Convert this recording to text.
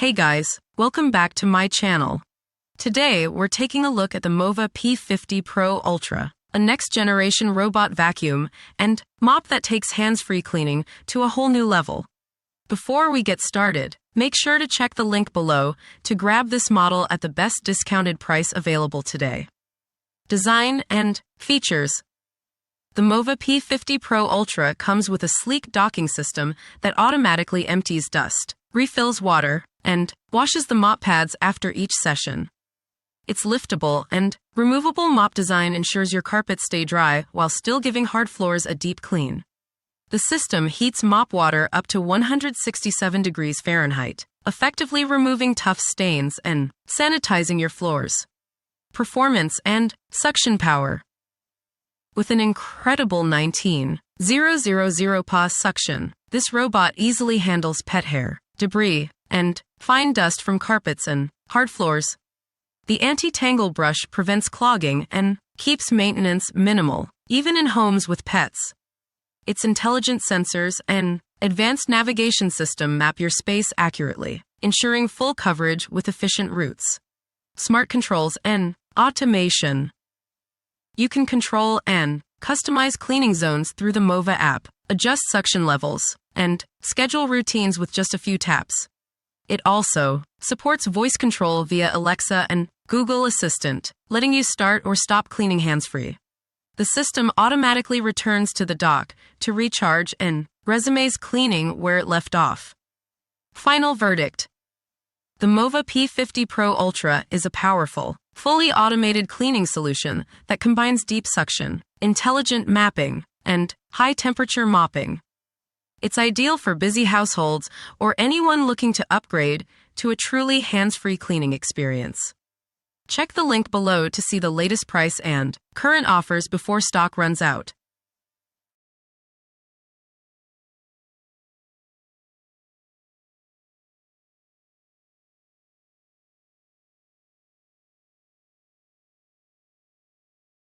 Hey guys, welcome back to my channel. Today we're taking a look at the Mova P50 Pro Ultra, a next-generation robot vacuum and mop that takes hands-free cleaning to a whole new level. Before we get started, make sure to check the link below to grab this model at the best discounted price available today. Design and features. The Mova P50 Pro Ultra comes with a sleek docking system that automatically empties dust, refills water, and washes the mop pads after each session. Its liftable and removable mop design ensures your carpets stay dry while still giving hard floors a deep clean. The system heats mop water up to 167 degrees Fahrenheit, effectively removing tough stains and sanitizing your floors. Performance and suction power. With an incredible 19,000 PA suction, this robot easily handles pet hair, debris, and fine dust from carpets and hard floors. The anti-tangle brush prevents clogging and keeps maintenance minimal, even in homes with pets. Its intelligent sensors and advanced navigation system map your space accurately, ensuring full coverage with efficient routes. Smart controls and automation. You can control and customize cleaning zones through the Mova app, adjust suction levels, and schedule routines with just a few taps. It also supports voice control via Alexa and Google Assistant, letting you start or stop cleaning hands-free. The system automatically returns to the dock to recharge and resumes cleaning where it left off. Final verdict. The Mova P50 Pro Ultra is a powerful, fully automated cleaning solution that combines deep suction, intelligent mapping, and high-temperature mopping. It's ideal for busy households or anyone looking to upgrade to a truly hands-free cleaning experience. Check the link below to see the latest price and current offers before stock runs out.